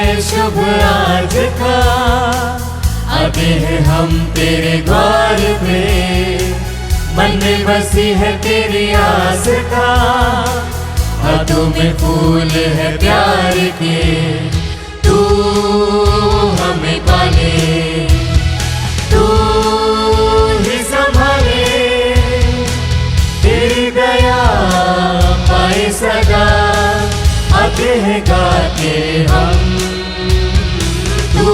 शुभ आज का, आते हैं हम तेरे द्वार पे, मन में बसी है तेरी आस का, हाथों में फूल है प्यार के, तू हमें पाले, तू ही संभाले, तेरी दया पाए सदा, आते हैं गाते हम, तू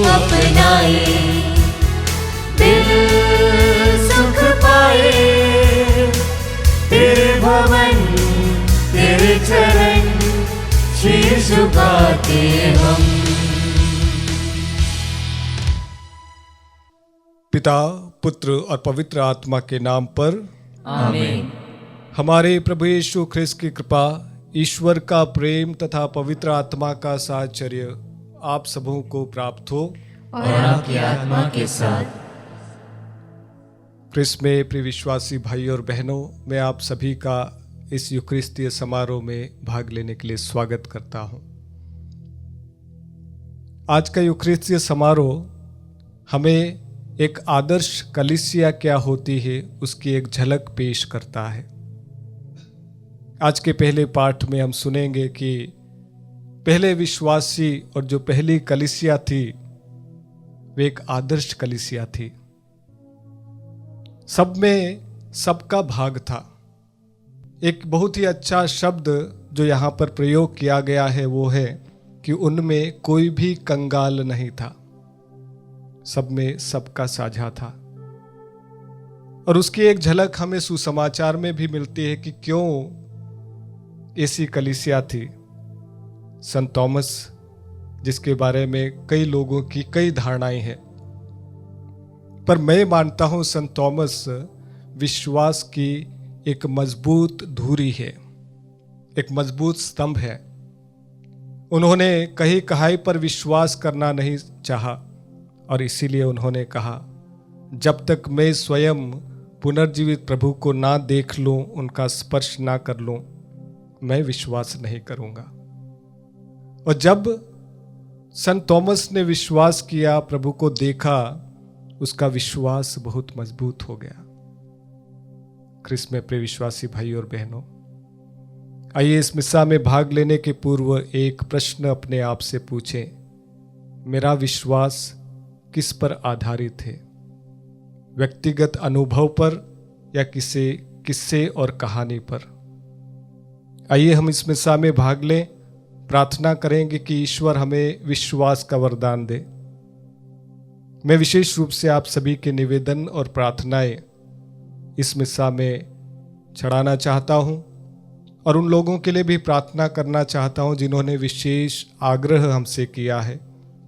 अपनाए, दिल सुख पाए, तेरे भवन तेरे चरण शीश झुकाते हम। पिता, पुत्र और पवित्र आत्मा के नाम पर आमीन। हमारे प्रभु यीशु ख्रिस्त की कृपा, ईश्वर का प्रेम तथा पवित्र आत्मा का साहचर्य आप सबों को प्राप्त हो और आपकी आत्मा के साथ। ख्रिस्त में प्रिय विश्वासी भाई और बहनों, मैं आप सभी का इस यूखरिस्तीय समारोह में भाग लेने के लिए स्वागत करता हूं। आज का यूखरिस्तीय समारोह हमें एक आदर्श कलीसिया क्या होती है उसकी एक झलक पेश करता है। आज के पहले पाठ में हम सुनेंगे कि पहले विश्वासी और जो पहली कलीसिया थी वे एक आदर्श कलीसिया थी। सब में सबका भाग था। एक बहुत ही अच्छा शब्द जो यहाँ पर प्रयोग किया गया है वो है कि उनमें कोई भी कंगाल नहीं था, सब में सबका साझा था। और उसकी एक झलक हमें सुसमाचार में भी मिलती है कि क्यों ऐसी कलीसिया थी। संत थॉमस, जिसके बारे में कई लोगों की कई धारणाएं हैं, पर मैं मानता हूं संत थॉमस विश्वास की एक मजबूत धुरी है, एक मजबूत स्तंभ है। उन्होंने कहीं कहाई पर विश्वास करना नहीं चाहा और इसीलिए उन्होंने कहा, जब तक मैं स्वयं पुनर्जीवित प्रभु को ना देख लूं, उनका स्पर्श ना कर लूं, मैं विश्वास नहीं करूंगा। और जब संत थॉमस ने विश्वास किया, प्रभु को देखा, उसका विश्वास बहुत मजबूत हो गया। ख्रिस्त में प्रिय विश्वासी भाई और बहनों, आइए इस मिस्सा में भाग लेने के पूर्व एक प्रश्न अपने आप से पूछें, मेरा विश्वास किस पर आधारित है? व्यक्तिगत अनुभव पर या किसी किस्से और कहानी पर? आइए हम इस मिस्सा में भाग लें, प्रार्थना करेंगे कि ईश्वर हमें विश्वास का वरदान दे। मैं विशेष रूप से आप सभी के निवेदन और प्रार्थनाएं इस मिस्सा में चढ़ाना चाहता हूं और उन लोगों के लिए भी प्रार्थना करना चाहता हूं जिन्होंने विशेष आग्रह हमसे किया है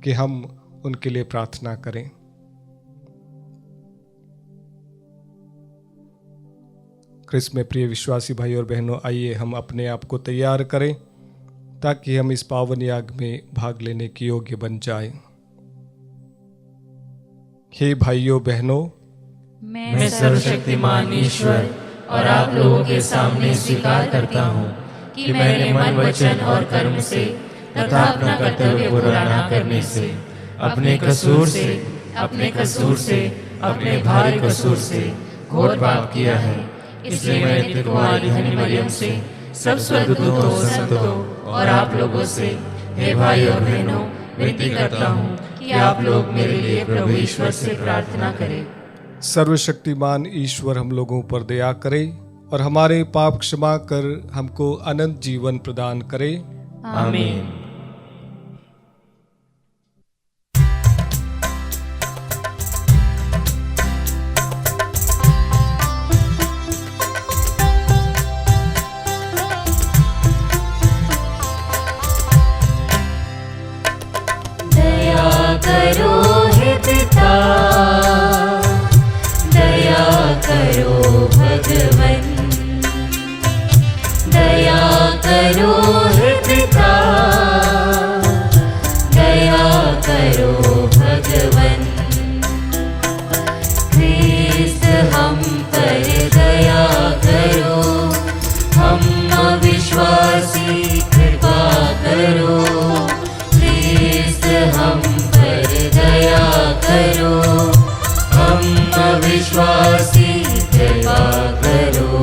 कि हम उनके लिए प्रार्थना करें। ख्रिस्त में प्रिय विश्वासी भाई और बहनों, आइए हम अपने आप को तैयार करें ताकि हम इस पावन याग में भाग लेने के योग्य बन जाएं। हे भाइयों बहनों, मैं सर्वशक्तिमान ईश्वर और आप लोगों के सामने स्वीकार करता हूँ कि मैंने मन, वचन और कर्म से तथा अपना कर्तव्य पूरा न करने से, अपने कसूर से, अपने भारी कसूर से घोर पाप किया है। इसलिए मैं नित्य कुमारी हनी मरियम से, सब स्वर्गदूतों, संतों और आप लोगों से, हे भाई और बहनों, विनती करता हूँ कि आप लोग मेरे लिए प्रभु ईश्वर से प्रार्थना करें। सर्वशक्तिमान ईश्वर हम लोगों पर दया करे और हमारे पाप क्षमा कर हमको अनंत जीवन प्रदान करे। आमीन। करो हे पिता, दया करो भगवन, दया करो हे पिता, विश्वासी कृपा करो,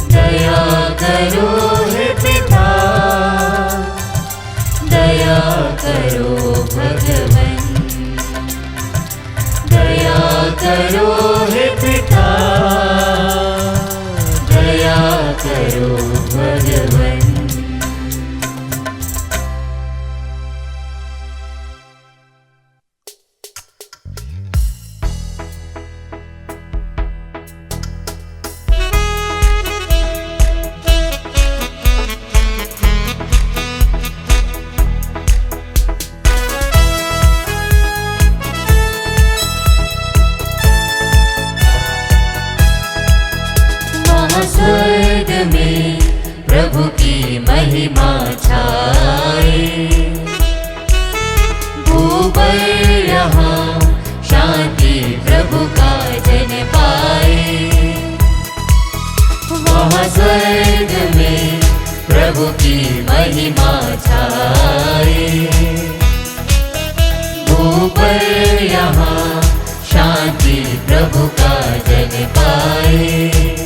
दया करो हे पिता, दया करो भगवन, दया करो हे पिता, दया करो भगवन। स्वर्ग में प्रभु की महिमा छाए, भूपर यहाँ शांति प्रभु का जन पाए। वहाँ स्वर्ग में प्रभु की महिमा छाए, भूपर यहाँ शांति प्रभु का जन पाए।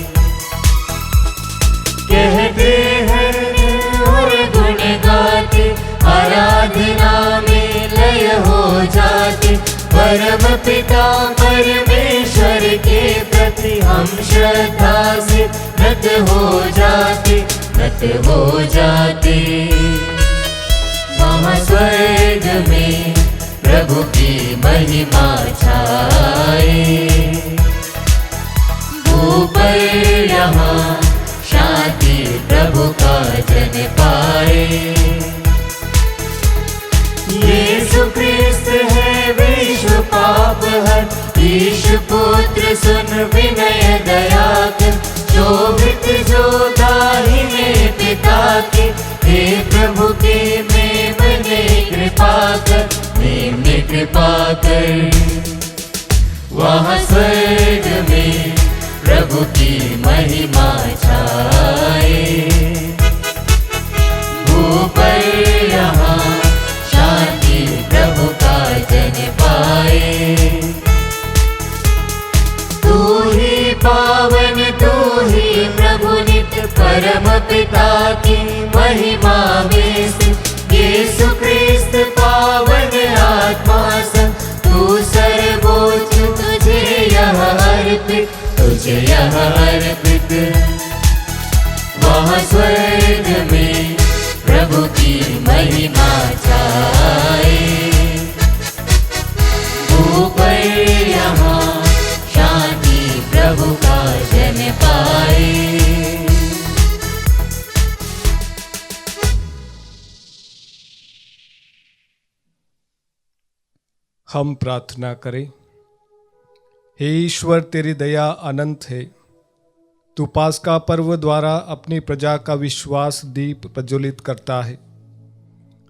कहते हैं और गुण गाते, आराधना में लय हो जाते, परम पिता परमेश्वर के प्रति हम श्रद्धा से नत हो जाते, नत हो जाते। वहाँ स्वर्ग में प्रभु की महिमा छाए, ऊपर यहाँ शांति प्रभु का जन पाए। यीशु ख्रिस्त है विश्व पाप हर, ईश पुत्र सुन विनय दया कर, शोभित जो दाहिने पिता के, हे प्रभु के मेमने कृपा कर, मेमने कृपा कर। वहाँ स्वर्ग में प्रभु की महिमा छाए, ऊपर यहाँ शांति प्रभु का जन पाए। तू ही पावन, तू ही प्रभु नित्य, परम पिता की महिमा में स्थित, यीशु ख्रिस्त पावन आत्मा संग, तू सर्वोच्च तुझे यह अर्पित, तुझे यह अर्पित। वहाँ स्वर्ग में प्रभु की महिमा छाए, ऊपर यहाँ शांति प्रभु का जन पाए। हम प्रार्थना करें। हे ईश्वर, तेरी दया अनंत है। तू पास्का पर्व द्वारा अपनी प्रजा का विश्वास दीप प्रज्वलित करता है।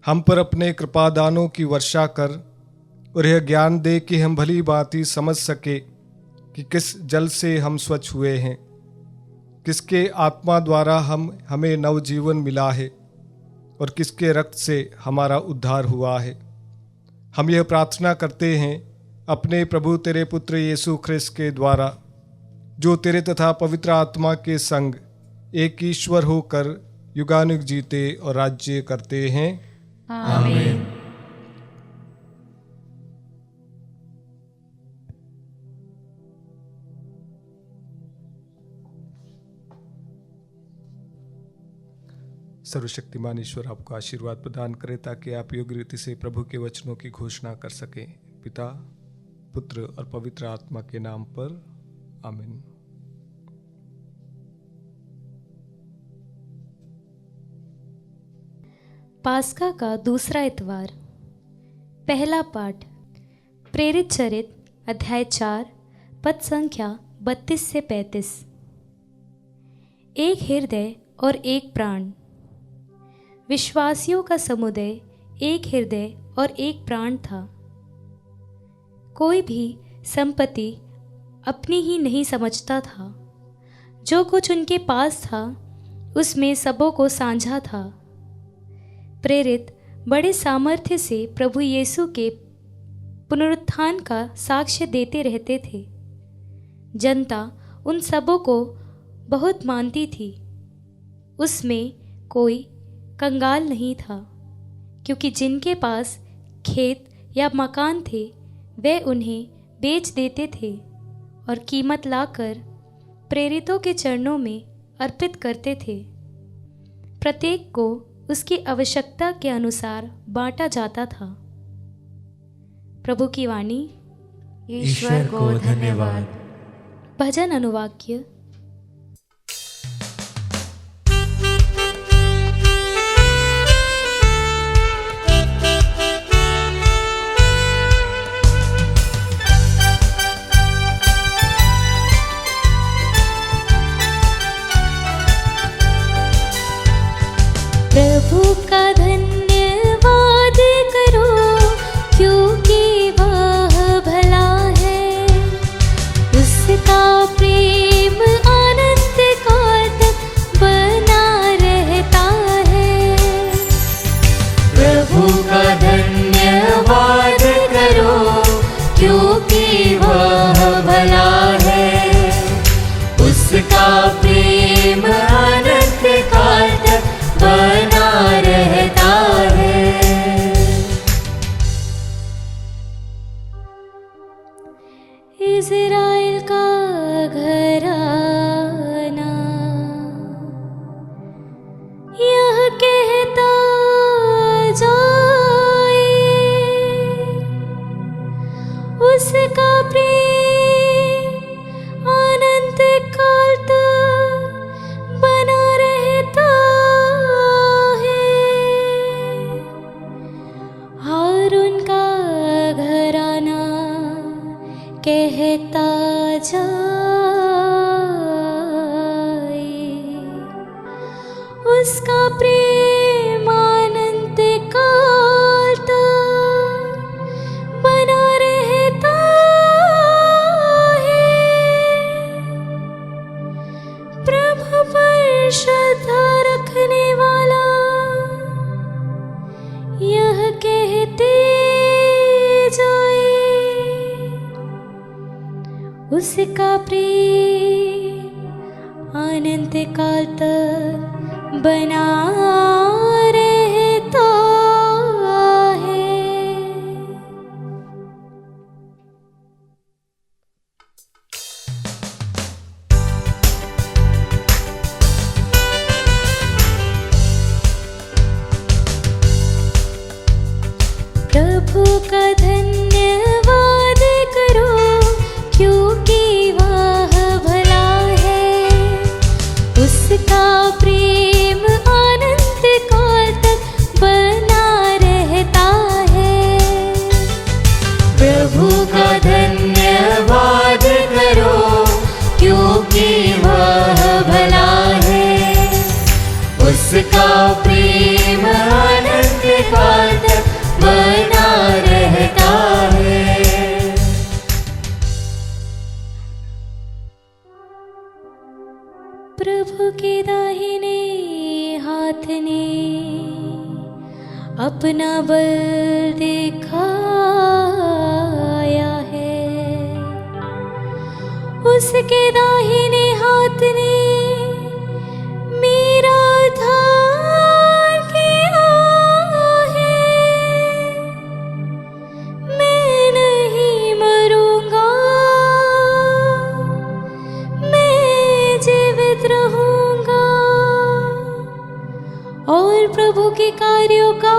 हम पर अपने कृपादानों की वर्षा कर और यह ज्ञान दे कि हम भली भांति समझ सके कि किस जल से हम स्वच्छ हुए हैं, किसके आत्मा द्वारा हमें नवजीवन मिला है और किसके रक्त से हमारा उद्धार हुआ है। हम यह प्रार्थना करते हैं अपने प्रभु तेरे पुत्र यीशु ख्रिस्त के द्वारा, जो तेरे तथा पवित्र आत्मा के संग एक ईश्वर होकर युगानुग जीते और राज्य करते हैं। आमीन। सर्वशक्तिमान ईश्वर आपको आशीर्वाद प्रदान करे ताकि आप योग्य रीति से प्रभु के वचनों की घोषणा कर सकें। पिता, पुत्र और पवित्र आत्मा के नाम पर आमीन। पास्का का दूसरा इतवार। पहला पाठ प्रेरित चरित अध्याय 4 पद संख्या 32 से 35। एक हृदय और एक प्राण। विश्वासियों का समुदाय एक हृदय और एक प्राण था। कोई भी संपत्ति अपनी ही नहीं समझता था। जो कुछ उनके पास था उसमें सबों को साझा था। प्रेरित बड़े सामर्थ्य से प्रभु यीशु के पुनरुत्थान का साक्ष्य देते रहते थे। जनता उन सबों को बहुत मानती थी। उसमें कोई कंगाल नहीं था, क्योंकि जिनके पास खेत या मकान थे वे उन्हें बेच देते थे और कीमत लाकर प्रेरितों के चरणों में अर्पित करते थे। प्रत्येक को उसकी आवश्यकता के अनुसार बांटा जाता था। प्रभु की वाणी। ईश्वर को धन्यवाद। भजन अनुवाक्य। प्रभु का धन्यवाद करो, क्योंकि वह भला है। उसका प्रेम अनंत काल तक बना रहता है। प्रभु का धन्यवाद करो, क्योंकि वह भला है। उसका प्रेम अनंत काल तक बना रहता है। इज़राइल का घराना यह कहता जाए, उसका प्रेम अनंत काल तक बना रहता है। हारून का घराना कहता जाए, उसका प्रेम अनंत काल तक बना रहता है। प्रभु पर श्रद्धा रखने वाला यह कहते जाए, उसका प्रेम अनंत काल तक बना रहता है। प्रभु का धन्यवाद करो, क्योंकि वह भला है। उसका प्रेम अनंत काल तक बना रहता है। प्रभु का धन्यवाद करो, क्योंकि वह भला है। उसका प्रेम अनंत काल तक बना रहता है। प्रभु के दाहिने हाथ ने अपना बल दिखाया है। उसके दाहिने हाथ ने मेरा उद्धार किया है। मैं नहीं मरूंगा, मैं जीवित रहूंगा और प्रभु के कार्यों का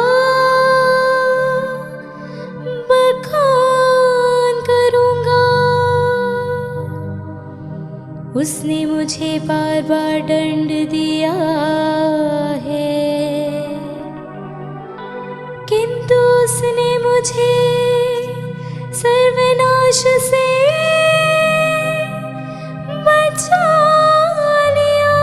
बखान करूंगा। उसने मुझे बार बार दंड दिया है, किंतु उसने मुझे सर्वनाश से बचा लिया।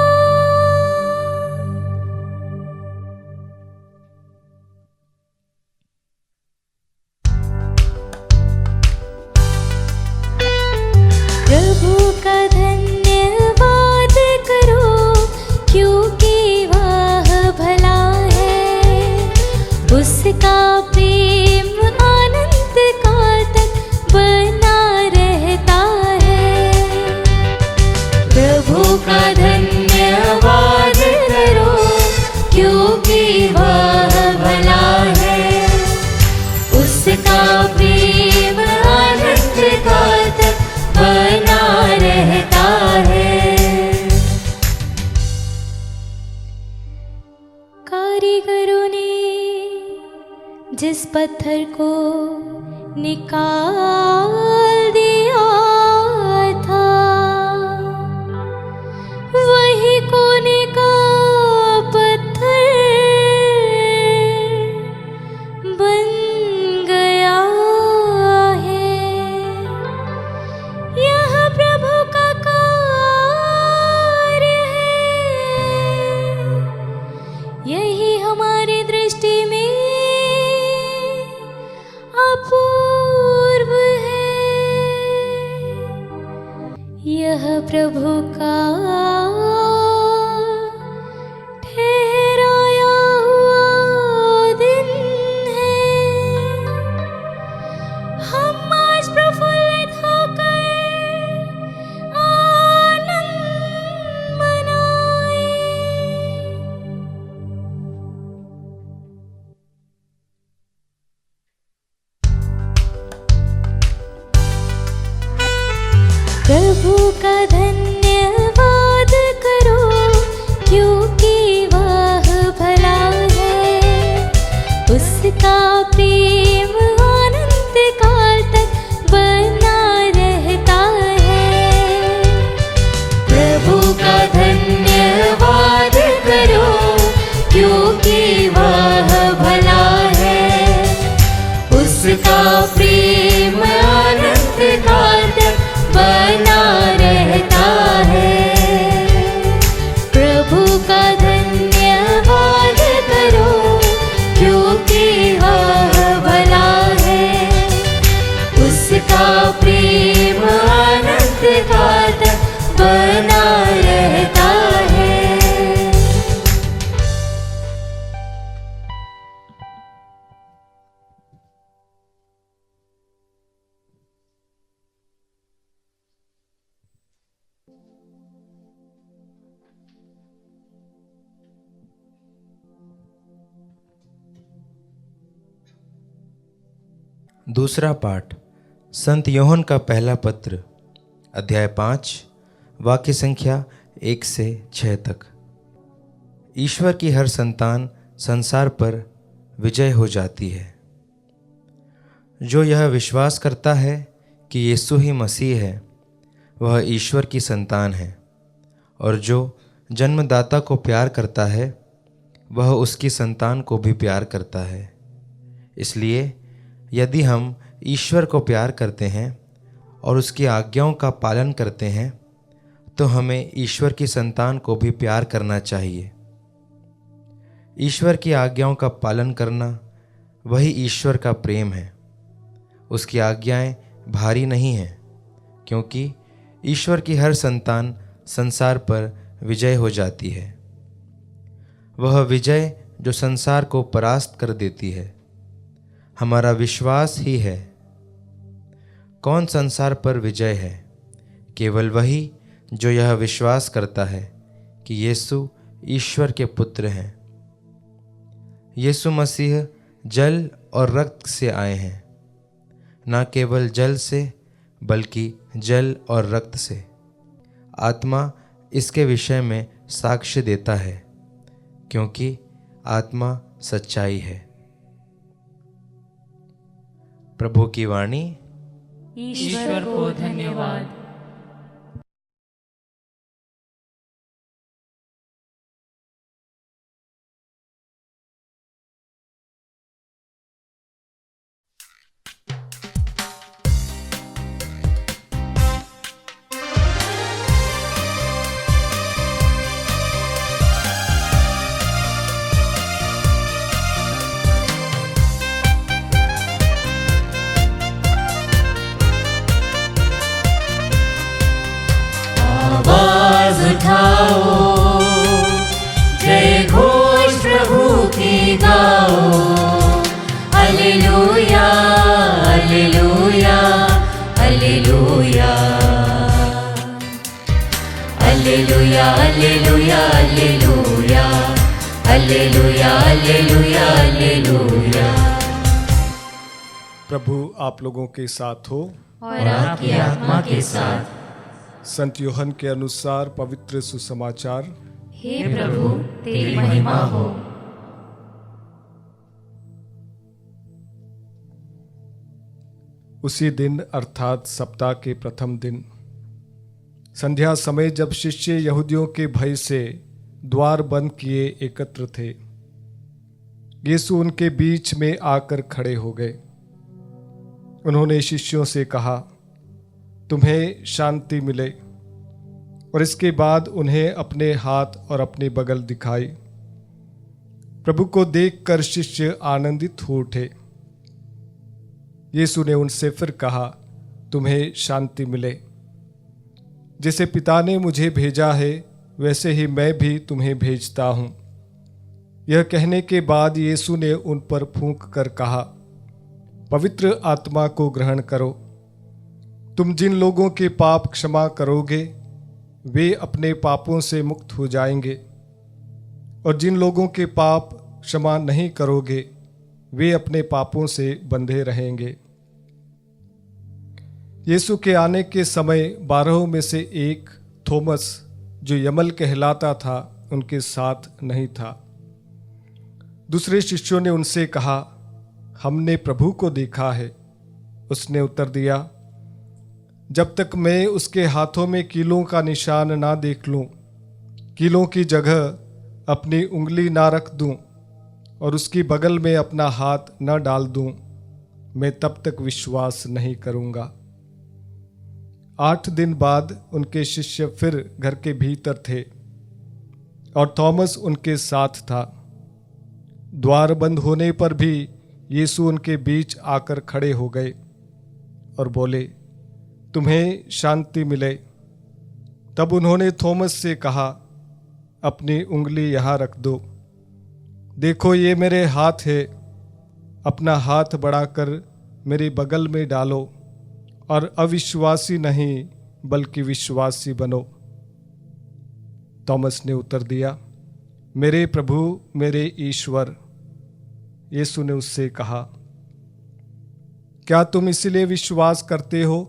प्रभु का धन्यवाद करो, क्योंकि वह भला है। उसका प्रेम आनंद पत्थर को निकाल दिया था, वही कोने का पत्थर बन गया है। यह प्रभु का कार्य है, यही हमारी दृष्टि में अपूर्व है। यह प्रभु का ठहराया हुआ दिन है। हम आज प्रफुल्लित होकर आनंद मनाएं। प्रभु का धन्यवाद करो, क्योंकि वह भला है। उसका प्रेम अनंत काल तक बना रहता है। प्रभु का धन्यवाद करो, क्योंकि वह भला है। उसका प्रेम अनंत काल तक बना रहता है। प्रभु का धन्यवाद करो, क्योंकि वह भला है। उसका प्रेम अनंत काल तक बना रहता है। दूसरा पाठ संत यूहन्ना का पहला पत्र, अध्याय 5, वाक्य संख्या 1 से 6 तक। ईश्वर की हर संतान संसार पर विजय हो जाती है। जो यह विश्वास करता है कि यीशु ही मसीह है, वह ईश्वर की संतान है, और जो जन्मदाता को प्यार करता है, वह उसकी संतान को भी प्यार करता है। इसलिए यदि हम ईश्वर को प्यार करते हैं और उसकी आज्ञाओं का पालन करते हैं, तो हमें ईश्वर की संतान को भी प्यार करना चाहिए। ईश्वर की आज्ञाओं का पालन करना वही ईश्वर का प्रेम है। उसकी आज्ञाएं भारी नहीं हैं, क्योंकि ईश्वर की हर संतान संसार पर विजय हो जाती है। वह विजय जो संसार को परास्त कर देती है। हमारा विश्वास ही है। कौन संसार पर विजय है? केवल वही जो यह विश्वास करता है कि यीशु ईश्वर के पुत्र हैं। यीशु मसीह जल और रक्त से आए हैं, न केवल जल से बल्कि जल और रक्त से। आत्मा इसके विषय में साक्ष्य देता है, क्योंकि आत्मा सच्चाई है। प्रभु की वाणी। ईश्वर को धन्यवाद। उठाओ, जय घोष प्रभु की गाओ। हालेलुया हालेलुया हालेलुया हालेलुया हालेलुया हालेलुया हालेलुया हालेलुया हालेलुया। प्रभु आप लोगों के साथ हो और आपकी आत्मा के साथ। संत यूहन्ना के अनुसार पवित्र सुसमाचार। हे प्रभु तेरी महिमा हो। उसी दिन अर्थात सप्ताह के प्रथम दिन संध्या समय जब शिष्य यहूदियों के भय से द्वार बंद किए एकत्र थे, यीशु उनके बीच में आकर खड़े हो गए। उन्होंने शिष्यों से कहा, तुम्हें शांति मिले। और इसके बाद उन्हें अपने हाथ और अपनी बगल दिखाई। प्रभु को देखकर शिष्य आनंदित हो उठे। यीशु ने उनसे फिर कहा, तुम्हें शांति मिले। जैसे पिता ने मुझे भेजा है वैसे ही मैं भी तुम्हें भेजता हूं। यह कहने के बाद यीशु ने उन पर फूंक कर कहा, पवित्र आत्मा को ग्रहण करो। तुम जिन लोगों के पाप क्षमा करोगे वे अपने पापों से मुक्त हो जाएंगे, और जिन लोगों के पाप क्षमा नहीं करोगे वे अपने पापों से बंधे रहेंगे। यीशु के आने के समय 12 में से एक थोमस, जो यमल कहलाता था, उनके साथ नहीं था। दूसरे शिष्यों ने उनसे कहा, हमने प्रभु को देखा है। उसने उत्तर दिया, जब तक मैं उसके हाथों में कीलों का निशान ना देख लूं, कीलों की जगह अपनी उंगली ना रख दूं और उसकी बगल में अपना हाथ न डाल दूं, मैं तब तक विश्वास नहीं करूंगा। 8 दिन बाद उनके शिष्य फिर घर के भीतर थे और थॉमस उनके साथ था। द्वार बंद होने पर भी यीशु उनके बीच आकर खड़े हो गए और बोले, तुम्हें शांति मिले। तब उन्होंने थॉमस से कहा, अपनी उंगली यहाँ रख दो। देखो ये मेरे हाथ है, अपना हाथ बढ़ाकर मेरे बगल में डालो और अविश्वासी नहीं बल्कि विश्वासी बनो। थॉमस ने उत्तर दिया, मेरे प्रभु मेरे ईश्वर। यीशु ने उससे कहा, क्या तुम इसलिए विश्वास करते हो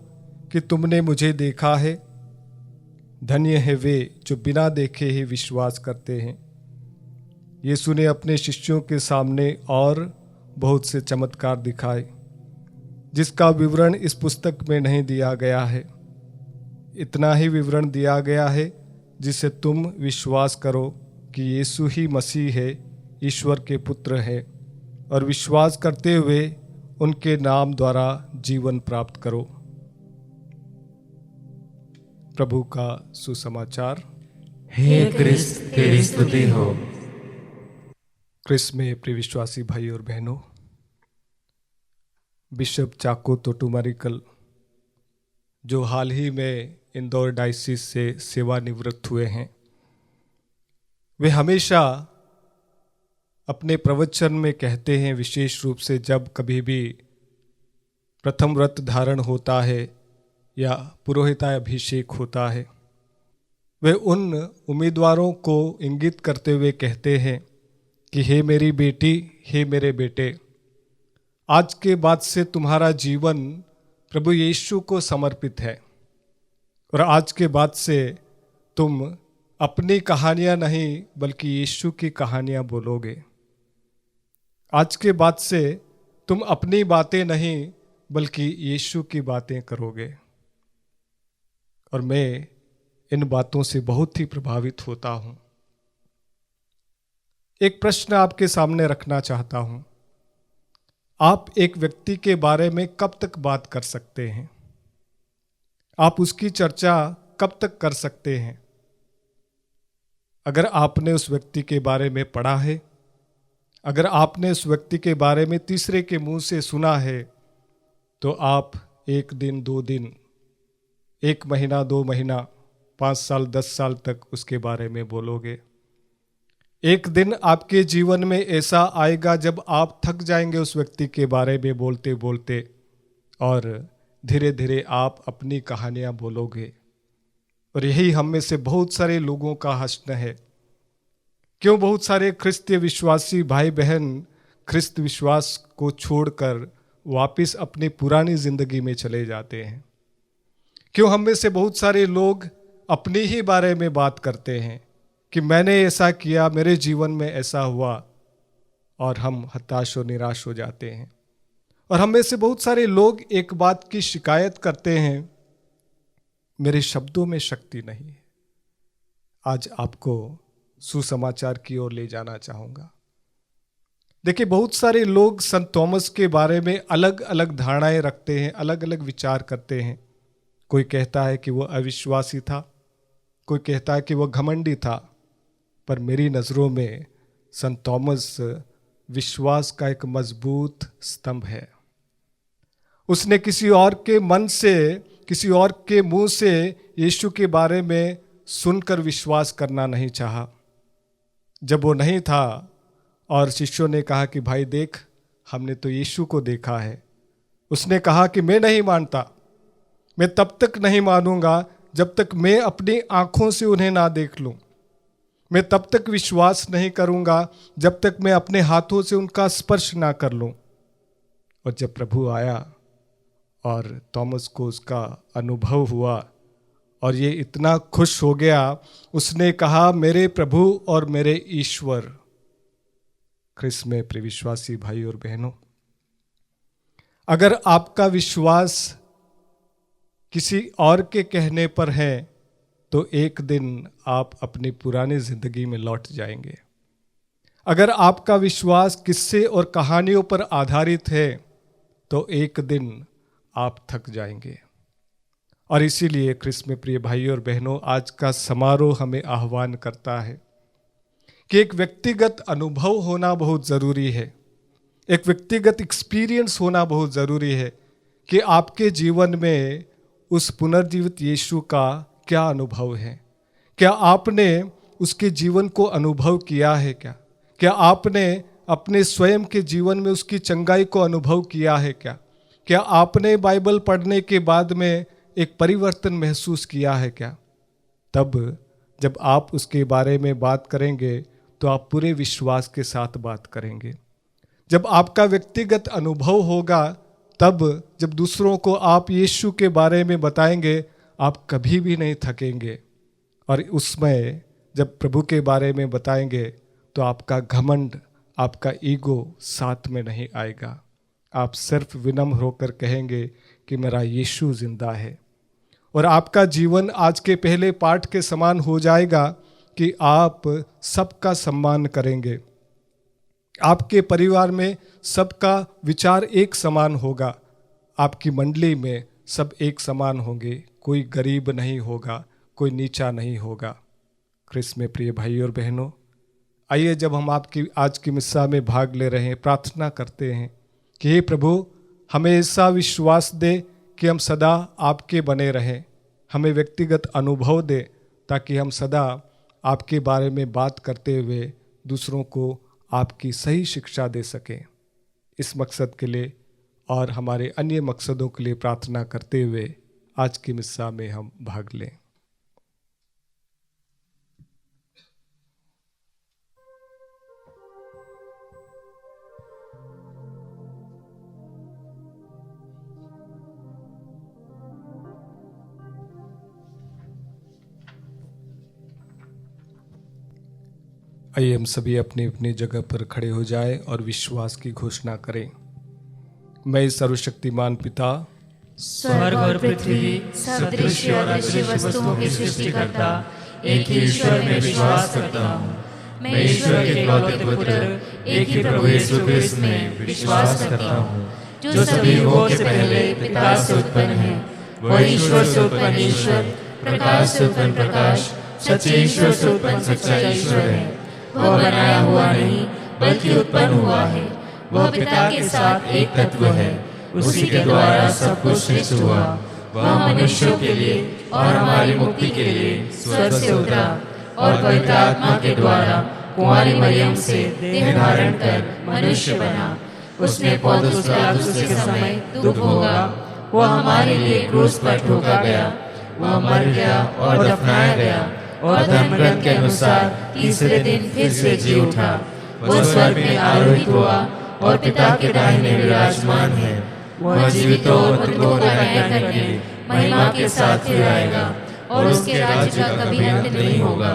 कि तुमने मुझे देखा है? धन्य है वे जो बिना देखे ही विश्वास करते हैं। यीशु ने अपने शिष्यों के सामने और बहुत से चमत्कार दिखाए जिसका विवरण इस पुस्तक में नहीं दिया गया है। इतना ही विवरण दिया गया है जिसे तुम विश्वास करो कि यीशु ही मसीह है, ईश्वर के पुत्र है, और विश्वास करते हुए उनके नाम द्वारा जीवन प्राप्त करो। प्रभु का सुसमाचार। हे क्रिस्त, तेरी स्तुति हो। क्रिस्त में प्रिय विश्वासी भाई और बहनों, बिशप चाको तोटुमारिकल, जो हाल ही में इंदौर डायसिस से सेवानिवृत्त हुए हैं, वे हमेशा अपने प्रवचन में कहते हैं, विशेष रूप से जब कभी भी प्रथम व्रत धारण होता है या पुरोहिताभिषेक होता है, वे उन उम्मीदवारों को इंगित करते हुए कहते हैं कि हे मेरी बेटी, हे मेरे बेटे, आज के बाद से तुम्हारा जीवन प्रभु यीशु को समर्पित है और आज के बाद से तुम अपनी कहानियां नहीं बल्कि यीशु की कहानियां बोलोगे। आज के बाद से तुम अपनी बातें नहीं बल्कि यीशु की बातें करोगे। और मैं इन बातों से बहुत ही प्रभावित होता हूं। एक प्रश्न आपके सामने रखना चाहता हूं, आप एक व्यक्ति के बारे में कब तक बात कर सकते हैं? आप उसकी चर्चा कब तक कर सकते हैं? अगर आपने उस व्यक्ति के बारे में पढ़ा है, अगर आपने उस व्यक्ति के बारे में तीसरे के मुंह से सुना है, तो आप 1 दिन 2 दिन, 1 महीना 2 महीना, 5 साल 10 साल तक उसके बारे में बोलोगे। एक दिन आपके जीवन में ऐसा आएगा जब आप थक जाएंगे उस व्यक्ति के बारे में बोलते बोलते, और धीरे धीरे आप अपनी कहानियां बोलोगे। और यही हम में से बहुत सारे लोगों का हश्न है। क्यों बहुत सारे ख्रिस्तीय विश्वासी भाई बहन ख्रिस्त विश्वास को छोड़कर वापस अपनी पुरानी जिंदगी में चले जाते हैं? क्यों हम में से बहुत सारे लोग अपने ही बारे में बात करते हैं कि मैंने ऐसा किया, मेरे जीवन में ऐसा हुआ, और हम हताश और निराश हो जाते हैं। और हम में से बहुत सारे लोग एक बात की शिकायत करते हैं, मेरे शब्दों में शक्ति नहीं है। आज आपको सुसमाचार की ओर ले जाना चाहूंगा। देखिए, बहुत सारे लोग संत थॉमस के बारे में अलग अलग धारणाएं रखते हैं, अलग अलग विचार करते हैं। कोई कहता है कि वो अविश्वासी था, कोई कहता है कि वो घमंडी था, पर मेरी नज़रों में संत थॉमस विश्वास का एक मजबूत स्तंभ है। उसने किसी और के मन से, किसी और के मुंह से यीशु के बारे में सुनकर विश्वास करना नहीं चाहा। जब वो नहीं था और शिष्यों ने कहा कि भाई देख, हमने तो यीशु को देखा है, उसने कहा कि मैं नहीं मानता, मैं तब तक नहीं मानूंगा जब तक मैं अपनी आंखों से उन्हें ना देख लूं। मैं तब तक विश्वास नहीं करूंगा जब तक मैं अपने हाथों से उनका स्पर्श ना कर लूं। और जब प्रभु आया और थॉमस को उसका अनुभव हुआ और ये इतना खुश हो गया, उसने कहा, मेरे प्रभु और मेरे ईश्वर। ख्रिस्त में प्रिय विश्वासी भाई और बहनों, अगर आपका विश्वास किसी और के कहने पर है तो एक दिन आप अपनी पुरानी जिंदगी में लौट जाएंगे। अगर आपका विश्वास किस्से और कहानियों पर आधारित है तो एक दिन आप थक जाएंगे। और इसीलिए ख्रिस्त में प्रिय भाई और बहनों, आज का समारोह हमें आह्वान करता है कि एक व्यक्तिगत अनुभव होना बहुत ज़रूरी है, एक व्यक्तिगत एक्सपीरियंस होना बहुत ज़रूरी है कि आपके जीवन में उस पुनर्जीवित यीशु का क्या अनुभव है। क्या आपने उसके जीवन को अनुभव किया है? क्या आपने अपने स्वयं के जीवन में उसकी चंगाई को अनुभव किया है? क्या आपने बाइबल पढ़ने के बाद में एक परिवर्तन महसूस किया है? तब जब आप उसके बारे में बात करेंगे तो आप पूरे विश्वास के साथ बात करेंगे। जब आपका व्यक्तिगत अनुभव होगा, तब जब दूसरों को आप यीशु के बारे में बताएंगे, आप कभी भी नहीं थकेंगे। और उसमें जब प्रभु के बारे में बताएंगे तो आपका घमंड, आपका ईगो साथ में नहीं आएगा। आप सिर्फ विनम्र होकर कहेंगे कि मेरा यीशु जिंदा है। और आपका जीवन आज के पहले पाठ के समान हो जाएगा कि आप सबका सम्मान करेंगे। आपके परिवार में सबका विचार एक समान होगा। आपकी मंडली में सब एक समान होंगे। कोई गरीब नहीं होगा, कोई नीचा नहीं होगा। ख्रिस्त में प्रिय भाई और बहनों, आइए जब हम आपकी आज की मिस्सा में भाग ले रहे हैं, प्रार्थना करते हैं कि हे प्रभु, हमें ऐसा विश्वास दे कि हम सदा आपके बने रहें। हमें व्यक्तिगत अनुभव दे ताकि हम सदा आपके बारे में बात करते हुए दूसरों को आपकी सही शिक्षा दे सकें। इस मकसद के लिए और हमारे अन्य मकसदों के लिए प्रार्थना करते हुए आज की मिस्सा में हम भाग लें। आइए हम सभी अपनी अपनी जगह पर खड़े हो जाएं और विश्वास की घोषणा करें। मैं सर्वशक्तिमान पिता, स्वर्ग और पृथ्वी, सब दृश्य और अदृश्य वस्तुओं की सृष्टिकर्ता एक ही ईश्वर में विश्वास करता हूँ। मैं ईश्वर के इकलौते पुत्र, एक ही प्रभु यीशु क्रिस्त में विश्वास करता हूँ, जो सभी युगों से पहले पिता से उत्पन्न है। वह ईश्वर से उत्पन्न ईश्वर, प्रकाश से उत्पन्न प्रकाश, सच्चे ईश्वर से उत्पन्न सच्चा ईश्वर है। वह बनाया हुआ नहीं बल्कि उत्पन्न हुआ है। वह पिता के साथ एक तत्व है। उसी के द्वारा सब कुछ सृष्टि हुआ। वह मनुष्यों के लिए और हमारी मुक्ति के लिए स्वर्ग से उतरा और पवित्र आत्मा के द्वारा कुंवारी मरियम से देह धारण कर मनुष्य बना। उसने पौलुस पिलातुस के समय दुख भोगा। वह हमारे लिए क्रूस पर ठोका गया। वह मर गया और दफनाया गया और धर्मग्रंथ के अनुसार तीसरे दिन फिर से जी उठा। वह स्वर्ग में आरोहित हुआ और पिता के दाहिने विराजमान है। वह जीवितों और मृतकों का न्याय करने महिमा के साथ फिर आएगा और उसके राज्य का कभी अंत नहीं होगा।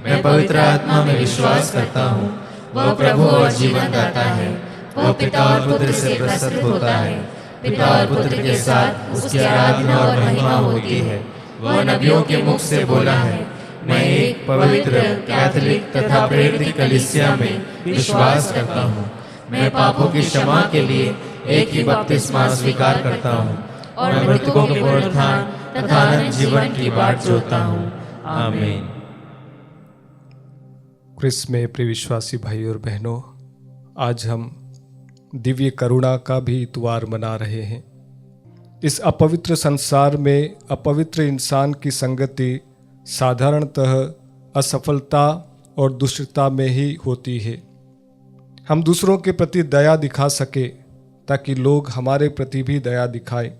मैं पवित्र आत्मा में विश्वास करता हूँ। वह प्रभु और जीवन दाता है। वह पिता और पुत्र से प्रस्तुत होता है। पिता और पुत्र के साथ उसकी आराधना और महिमा होती है। वह नबियों के मुख से बोला है, मैं एक पवित्र कैथोलिक तथा प्रेरित कलीसिया में विश्वास करता हूँ। मैं पापों की क्षमा के लिए एक ही बपतिस्मा स्वीकार करता हूँ और मृतकों के पुनरुत्थान तथा अनंत जीवन की बाट जोहता हूँ। आमीन। क्रिस्त में प्रिय विश्वासी भाई और बहनों, आज हम दिव्य करुणा का भी इतवार मना रहे हैं। इस अपवित्र संसार में अपवित्र इंसान की संगति साधारणतः असफलता और दुष्टता में ही होती है। हम दूसरों के प्रति दया दिखा सके ताकि लोग हमारे प्रति भी दया दिखाएं।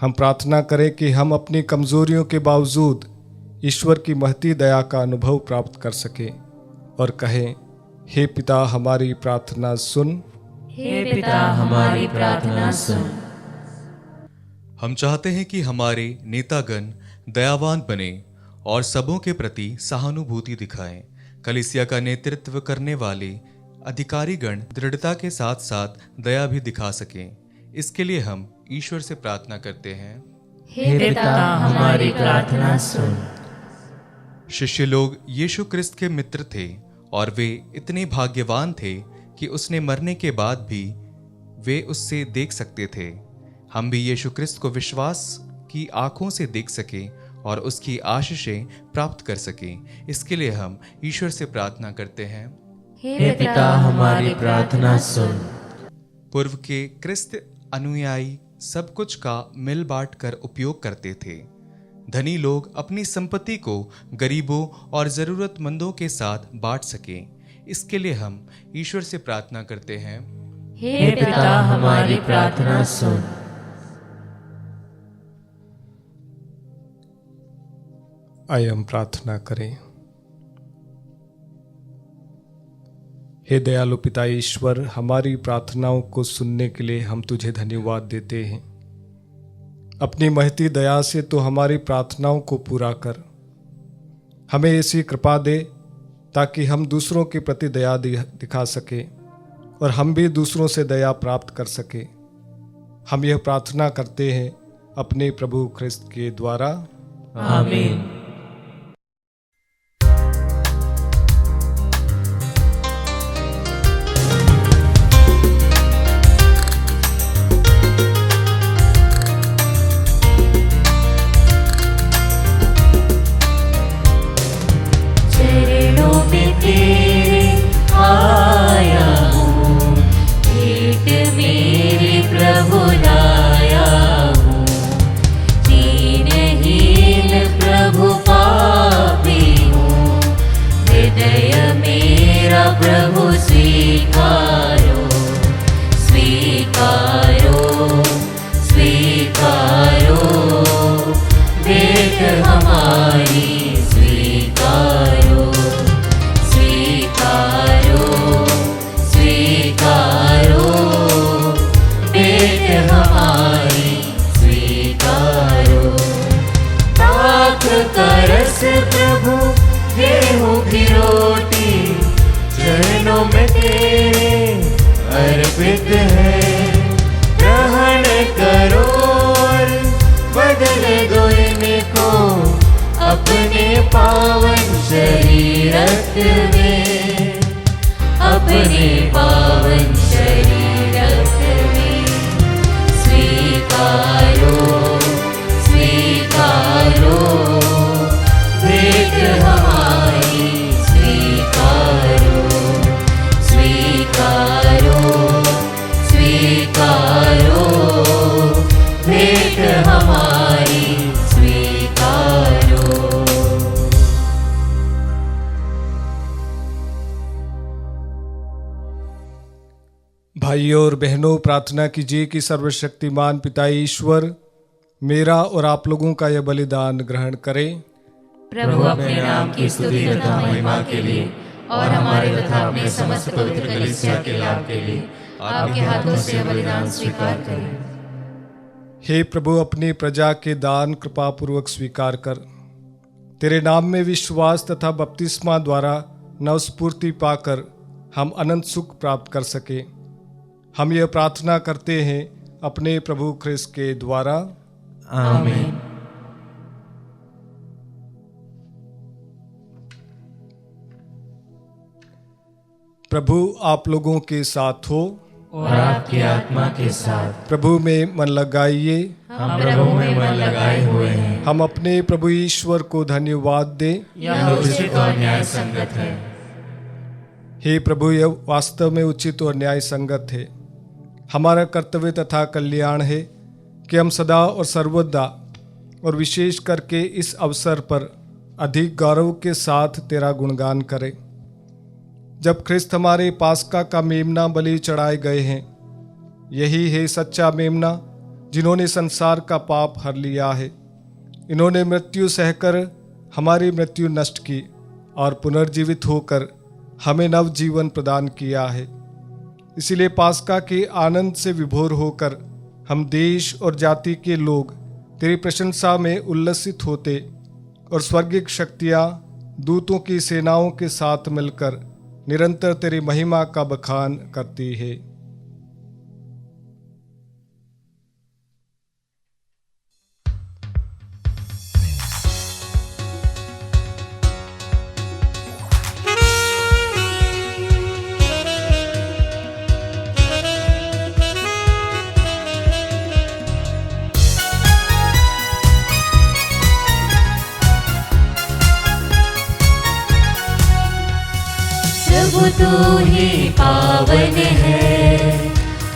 हम प्रार्थना करें कि हम अपनी कमजोरियों के बावजूद ईश्वर की महती दया का अनुभव प्राप्त कर सकें और कहें, हे पिता हमारी प्रार्थना सुन। हे पिता हमारी प्रार्थना सुन। हम चाहते हैं कि हमारे नेतागण दयावान बने और सबों के प्रति सहानुभूति दिखाएं। कलीसिया का नेतृत्व करने वाले अधिकारीगण दृढ़ता के साथ साथ दया भी दिखा सकें। इसके लिए हम ईश्वर से प्रार्थना करते हैं, हे पिता हमारी प्रार्थना सुन। शिष्य लोग यीशु क्रिस्त के मित्र थे और वे इतने भाग्यवान थे कि उसने मरने के बाद भी वे उससे देख सकते थे। हम भी यीशु क्रिस्त को विश्वास की आंखों से देख सकें और उसकी आशीषें प्राप्त कर सकें। इसके लिए हम ईश्वर से प्रार्थना करते हैं, हे पिता हमारी प्रार्थना सुन। पूर्व के क्रिस्त अनुयायी सब कुछ का मिल बांट कर उपयोग करते थे। धनी लोग अपनी संपत्ति को गरीबों और जरूरतमंदों के साथ बांट सकें। इसके लिए हम ईश्वर से प्रार्थना करते हैं, हे पिता हमारी प्रार्थना सुन। आइए हम प्रार्थना करें। हे दयालु पिता ईश्वर, हमारी प्रार्थनाओं को सुनने के लिए हम तुझे धन्यवाद देते हैं। अपनी महती दया से तो हमारी प्रार्थनाओं को पूरा कर। हमें ऐसी कृपा दे ताकि हम दूसरों के प्रति दया दिखा सके और हम भी दूसरों से दया प्राप्त कर सके। हम यह प्रार्थना करते हैं अपने प्रभु ख्रिस्त के द्वारा, आमीन। प्रभु गेहूं की रोटी चरणों में तेरे अर्पित है। ग्रहण करो और बदल दो इनको अपने पावन शरीरत में, अपने पावन शरीरत में। स्वीकारो स्वीकारो भेंट हमारी, स्वीकारो स्वीकारो स्वीकारो भेंट हमारी, स्वीकारो। भाइयों और बहनों, प्रार्थना कीजिए कि सर्वशक्तिमान पिता ईश्वर मेरा और आप लोगों का यह बलिदान ग्रहण करें। प्रभु अपने नाम की स्तुति तथा महिमा के लिए और हमारे तथा अपने समस्त पवित्र कलीसिया के लाभ के लिए आपके हाथों से बलिदान स्वीकार करें। हे प्रभु, अपनी प्रजा के दान कृपा पूर्वक स्वीकार कर। तेरे नाम में विश्वास तथा बपतिस्मा द्वारा नवस्फूर्ति पाकर हम अनंत सुख प्राप्त कर सके। हम यह प्रार्थना करते हैं अपने प्रभु ख्रिस्त के द्वारा। आमीन। प्रभु आप लोगों के साथ हो और आपकी आत्मा के साथ। प्रभु में मन लगाइए। हम प्रभु में मन लगाए हुए हैं। हम अपने प्रभु ईश्वर को धन्यवाद दें। यह उचित और न्याय संगत है। हे प्रभु, यह वास्तव में उचित और न्याय संगत है। हमारा कर्तव्य तथा कल्याण है कि हम सदा और सर्वदा और विशेष करके इस अवसर पर अधिक गौरव के साथ तेरा गुणगान करें। जब ख्रिस्त हमारे पास्का का मेमना बलि चढ़ाए गए हैं, यही है सच्चा मेमना जिन्होंने संसार का पाप हर लिया है। इन्होंने मृत्यु सहकर हमारी मृत्यु नष्ट की और पुनर्जीवित होकर हमें नव जीवन प्रदान किया है। इसीलिए पास्का के आनंद से विभोर होकर हम देश और जाति के लोग तेरी प्रशंसा में उल्लसित होते और स्वर्गिक शक्तियाँ दूतों की सेनाओं के साथ मिलकर निरंतर तेरी महिमा का बखान करती है। प्रभु तू ही पावन है,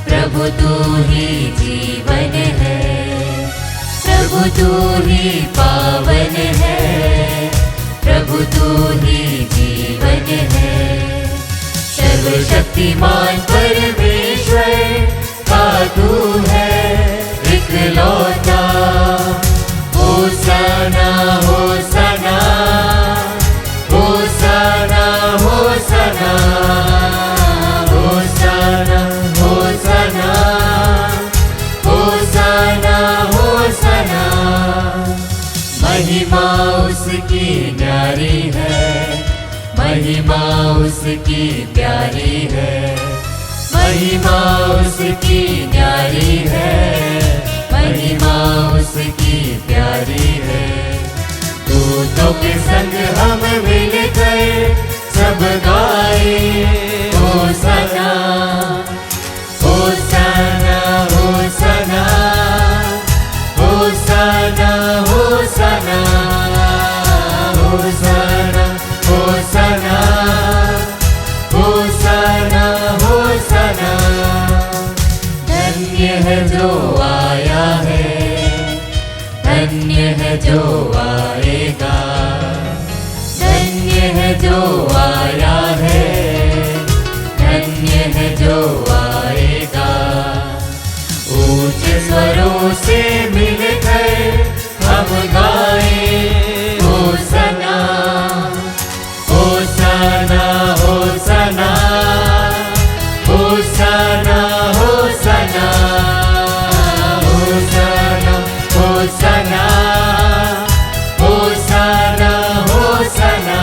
प्रभु तू ही जीवन है, प्रभु तू ही पावन है, प्रभु तू ही जीवन है। सर्वशक्तिमान परमेश्वर का तू है इकलौता। होसाना होसाना होसाना होसाना होसाना होसाना होसाना होसाना। महिमा उसकी न्यारी है, महिमा उसकी प्यारी है, महिमा उसकी न्यारी है, महिमा उसकी प्यारी है। दूतों के संग हम मिलकर सब गाए होसाना होसाना होसाना होसाना होसाना होसाना होसाना होसाना होसाना। धन्य है जो आया है, धन्य है जो आएगा, धन्य है जो आया है, धन्य है जो आएगा। ऊंचे स्वरों से मिलकर हम गाए होसाना होसाना होसाना होसाना होसाना होसाना होसाना होसाना होसाना।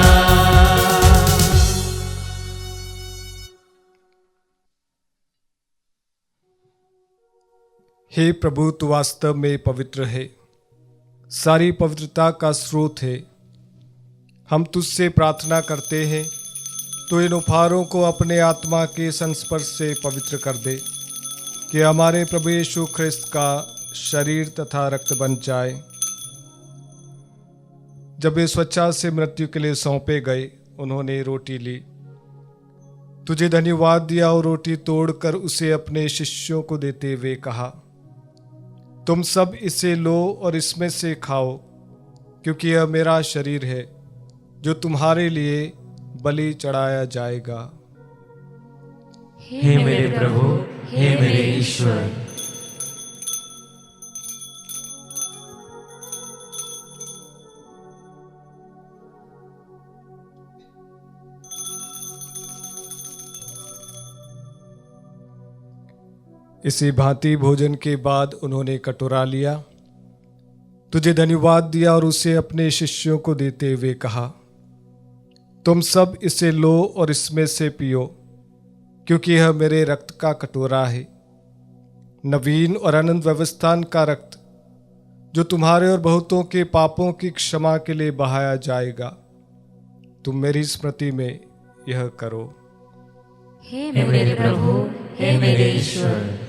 हे प्रभु, तू वास्तव में पवित्र है, सारी पवित्रता का स्रोत है। हम तुझसे प्रार्थना करते हैं, तो इन उपहारों को अपने आत्मा के संस्पर्श से पवित्र कर दे, कि हमारे प्रभु यीशु ख्रिस्त का शरीर तथा रक्त बन जाए। जब वे स्वेच्छा से मृत्यु के लिए सौंपे गए, उन्होंने रोटी ली, तुझे धन्यवाद दिया और रोटी तोड़कर उसे अपने शिष्यों को देते हुए कहा, तुम सब इसे लो और इसमें से खाओ, क्योंकि यह मेरा शरीर है जो तुम्हारे लिए बलि चढ़ाया जाएगा। हे मेरे प्रभु, हे मेरे ईश्वर। इसी भांति भोजन के बाद उन्होंने कटोरा लिया, तुझे धन्यवाद दिया और उसे अपने शिष्यों को देते हुए कहा, तुम सब इसे लो और इसमें से पियो, क्योंकि यह मेरे रक्त का कटोरा है, नवीन और अनंत व्यवस्थान का रक्त, जो तुम्हारे और बहुतों के पापों की क्षमा के लिए बहाया जाएगा। तुम मेरी स्मृति में यह करो। हे मेरे प्रभु, हे मेरे ईश्वर।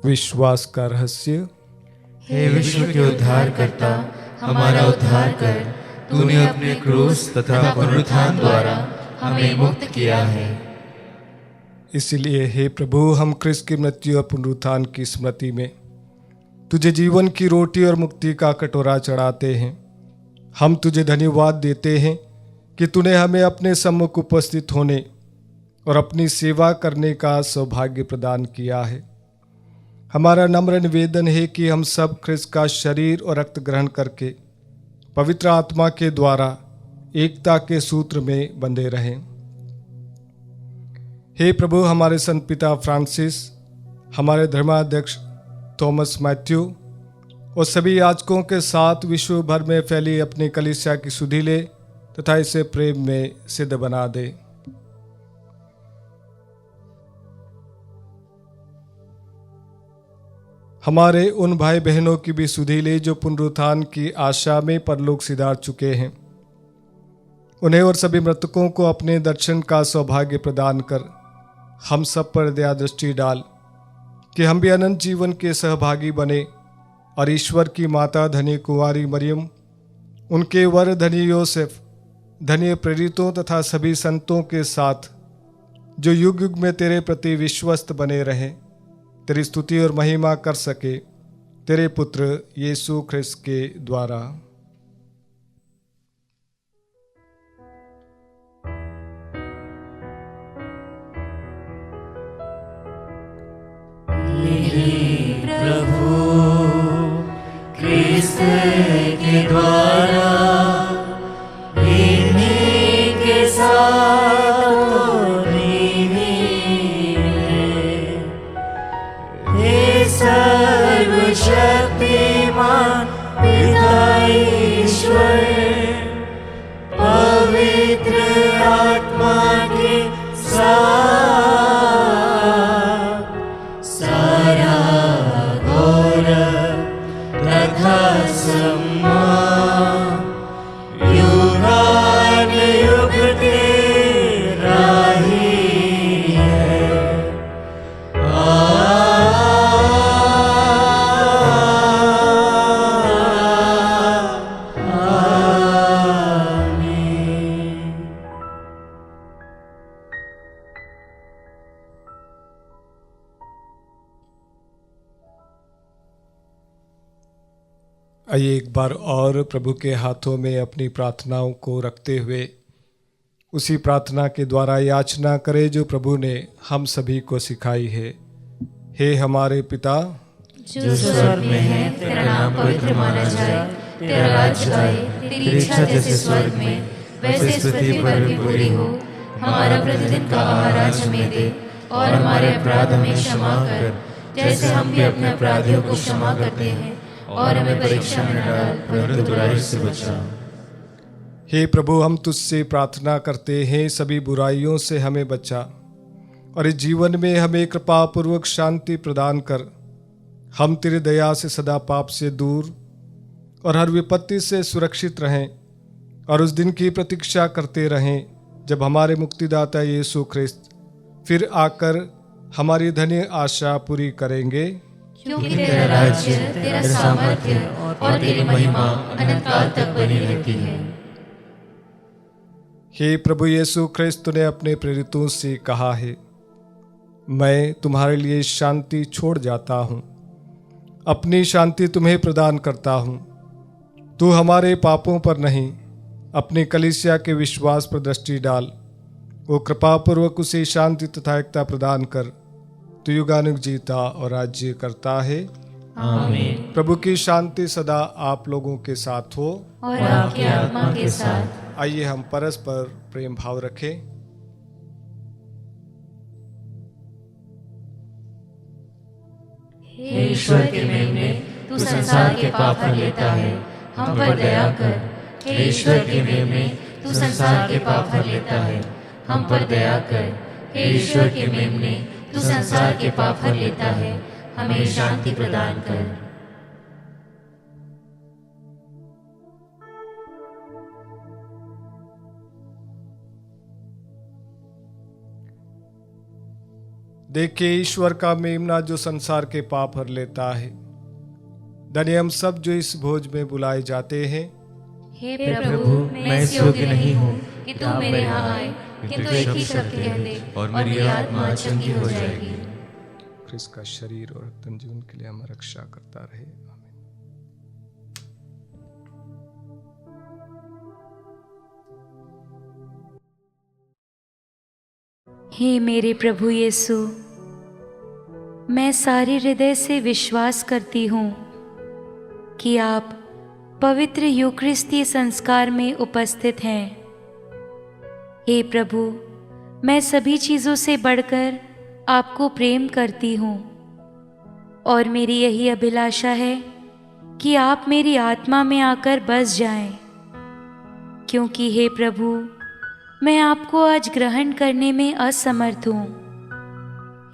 विश्वास का रहस्य। हे विश्व के उद्धार करता, हमारा उद्धार कर। तूने अपने क्रूस तथा पुनरुत्थान द्वारा हमें मुक्त किया है। इसलिए हे प्रभु, हम क्रिस्त की मृत्यु और पुनरुत्थान की स्मृति में तुझे जीवन की रोटी और मुक्ति का कटोरा चढ़ाते हैं। हम तुझे धन्यवाद देते हैं कि तूने हमें अपने सम्मुख उपस्थित होने और अपनी सेवा करने का सौभाग्य प्रदान किया है। हमारा नम्र निवेदन है कि हम सब क्रिस्त का शरीर और रक्त ग्रहण करके पवित्र आत्मा के द्वारा एकता के सूत्र में बंधे रहें। हे प्रभु, हमारे संत पिता फ्रांसिस, हमारे धर्माध्यक्ष थॉमस मैथ्यू और सभी याजकों के साथ विश्व भर में फैली अपनी कलीसिया की सुधि ले तथा इसे प्रेम में सिद्ध बना दे। हमारे उन भाई बहनों की भी सुधि ले जो पुनरुत्थान की आशा में परलोक सिधार चुके हैं। उन्हें और सभी मृतकों को अपने दर्शन का सौभाग्य प्रदान कर हम सब पर दया दृष्टि डाल कि हम भी अनंत जीवन के सहभागी बने और ईश्वर की माता धन्य कुंवारी मरियम, उनके वर धन्य योसेफ, धन्य प्रेरितों तथा सभी संतों के साथ जो युग युग में तेरे प्रति विश्वस्त बने रहें, तेरी स्तुति और महिमा कर सके, तेरे पुत्र यीशु ख्रिस्त के द्वारा। प्रभु क्रिस्त के द्वारा इन्हीं के साथ और इन्हीं में, हे सर्वशक्तिमान पिता ईश्वर, पवित्र आत्मा के साथ सारा गौरव तथा सम्मान युगान युग तेरा ही है। आइए एक बार और प्रभु के हाथों में अपनी प्रार्थनाओं को रखते हुए उसी प्रार्थना के द्वारा याचना करें जो प्रभु ने हम सभी को सिखाई है। हे हमारे पिता जो स्वर्ग में है, तेरा नाम पवित्र माना जाए, तेरा राज्य आए, तेरी इच्छा जैसे स्वर्ग में वैसे इस पृथ्वी पर भी पूरी हो। हमारा प्रतिदिन का आहार आज हमें दे और हमारे अपराध हमें क्षमा कर, जैसे हम भी अपने अपराधियों को क्षमा करते हैं, और हमें परीक्षा में न डाल परंतु बुराई से बचा। हे प्रभु, हम तुझसे प्रार्थना करते हैं, सभी बुराइयों से हमें बचा और इस जीवन में हमें कृपा पूर्वक शांति प्रदान कर। हम तेरी दया से सदा पाप से दूर और हर विपत्ति से सुरक्षित रहें और उस दिन की प्रतीक्षा करते रहें जब हमारे मुक्तिदाता यीशु ख्रिस्त फिर आकर हमारी धन्य आशा पूरी करेंगे। क्योंकि तेरा राज्य, तेरा सामर्थ्य और तेरी महिमा अनंत काल तक बनी रहती है। हे प्रभु यीशु ख्रिस्त ने अपने प्रेरितों से कहा है, मैं तुम्हारे लिए शांति छोड़ जाता हूँ, अपनी शांति तुम्हें प्रदान करता हूँ। तू हमारे पापों पर नहीं, अपनी कलीसिया के विश्वास पर दृष्टि डाल। वो कृपापूर्वक उसे शांति तथा एकता प्रदान कर। तू युगानुग जीता और राज्य करता है। आमीन। प्रभु की शांति सदा आप लोगों के साथ हो और आपकी आत्मा के साथ। आइए हम परस्पर प्रेम भाव रखें। हे ईश्वर के मेमने, तू संसार के पाप हर लेता है, हम पर दया कर। हे ईश्वर के मेमने, तू संसार के पाप हर लेता है, हम पर दया कर। हे ईश्वर के मेमने, तू संसार के पाप हर लेता है, हमें शांति प्रदान कर। देखिए ईश्वर का मेमना जो संसार के पाप हर लेता है। धन्य हम सब जो इस भोज में बुलाए जाते हैं। हे प्रभु, मैं इस योग्य नहीं हूँ कि तू मेरे यहाँ आए, किंतु एक ही शब्द कह दे और मेरी आत्मा चंगी हो जाएगी। ख्रिस्त का शरीर और रक्त जीवन के लिए हमें रक्षा करता रहे। आमीन। हे मेरे प्रभु यीशु, मैं सारे हृदय से विश्वास करती हूँ कि आप पवित्र यूकरिस्तीय संस्कार में उपस्थित हैं। हे प्रभु, मैं सभी चीज़ों से बढ़कर आपको प्रेम करती हूँ और मेरी यही अभिलाषा है कि आप मेरी आत्मा में आकर बस जाएं, क्योंकि हे प्रभु, मैं आपको आज ग्रहण करने में असमर्थ हूँ।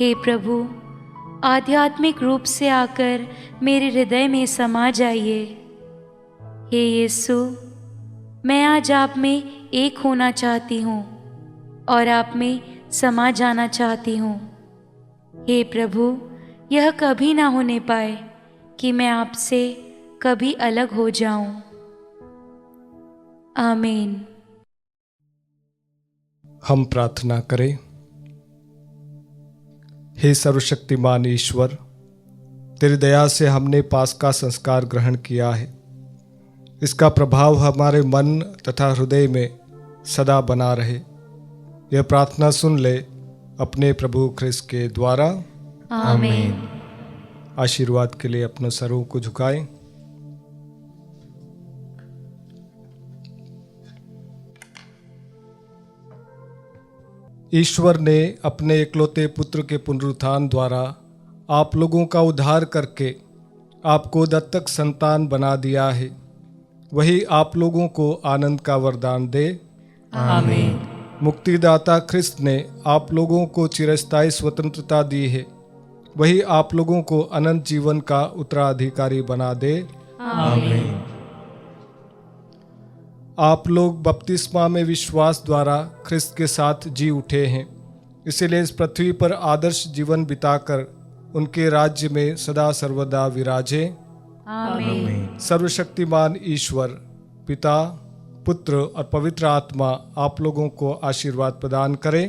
हे प्रभु, आध्यात्मिक रूप से आकर मेरे हृदय में समा जाइए। हे यीशु, मैं आज आप में एक होना चाहती हूँ और आप में समा जाना चाहती हूँ। हे प्रभु, यह कभी ना होने पाए कि मैं आपसे कभी अलग हो जाऊं। आमीन। हम प्रार्थना करें। हे सर्वशक्तिमान ईश्वर, तेरी दया से हमने पास्का संस्कार ग्रहण किया है। इसका प्रभाव हमारे मन तथा हृदय में सदा बना रहे। यह प्रार्थना सुन ले अपने प्रभु ख्रिस्त के द्वारा। आमीन। आशीर्वाद के लिए अपने सरों को झुकाएं। ईश्वर ने अपने इकलौते पुत्र के पुनरुत्थान द्वारा आप लोगों का उद्धार करके आपको दत्तक संतान बना दिया है। वही आप लोगों को आनंद का वरदान दे। आमीन। मुक्तिदाता ख्रिस्त ने आप लोगों को चिरस्थायी स्वतंत्रता दी है। वही आप लोगों को अनंत जीवन का उत्तराधिकारी बना दे। आमीन। आप लोग बपतिस्मा में विश्वास द्वारा ख्रिस्त के साथ जी उठे हैं, इसलिए इस पृथ्वी पर आदर्श जीवन बिताकर उनके राज्य में सदा सर्वदा विराजे। आमीन। सर्वशक्तिमान ईश्वर पिता, पुत्र और पवित्र आत्मा आप लोगों को आशीर्वाद प्रदान करे।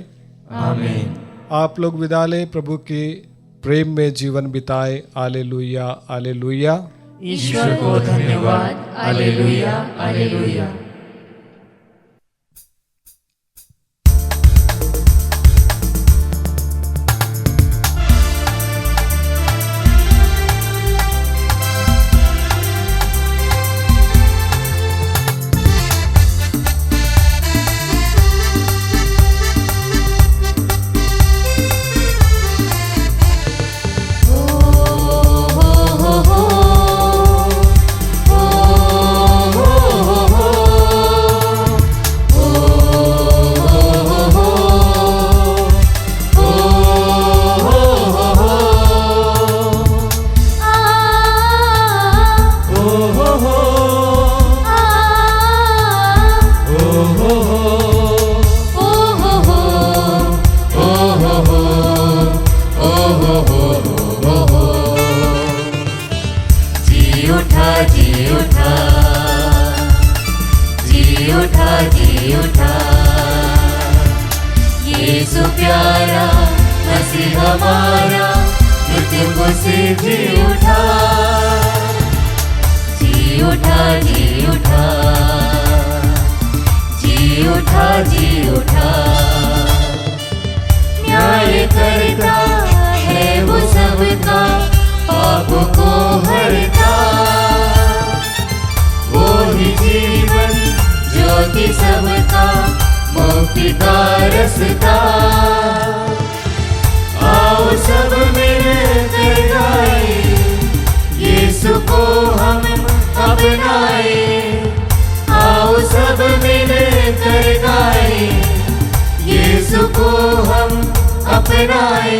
आमीन। आप लोग विदा ले प्रभु के प्रेम में जीवन बिताए। Hallelujah, hallelujah. ईश्वर को धन्यवाद। Hallelujah, hallelujah. यीशु प्यारा मसीह हमारा मृत्यु से जी उठा, जी उठा, जी उठा, जी उठा, जी उठा। न्याय करता है वो सबका, पाप को हरता, वो ही जीवन ज्योति सबका, मुक्ति का रास्ता। आओ सब मिलकर गाएं, बनाए।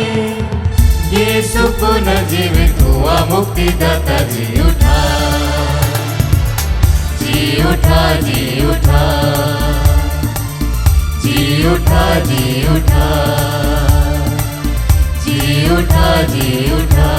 यीशु पुनर्जीवित हुआ, मुक्तिदाता जी उठा, जी उठा, जी उठा, जी उठा, जी उठा, जी उठा, जी उठा।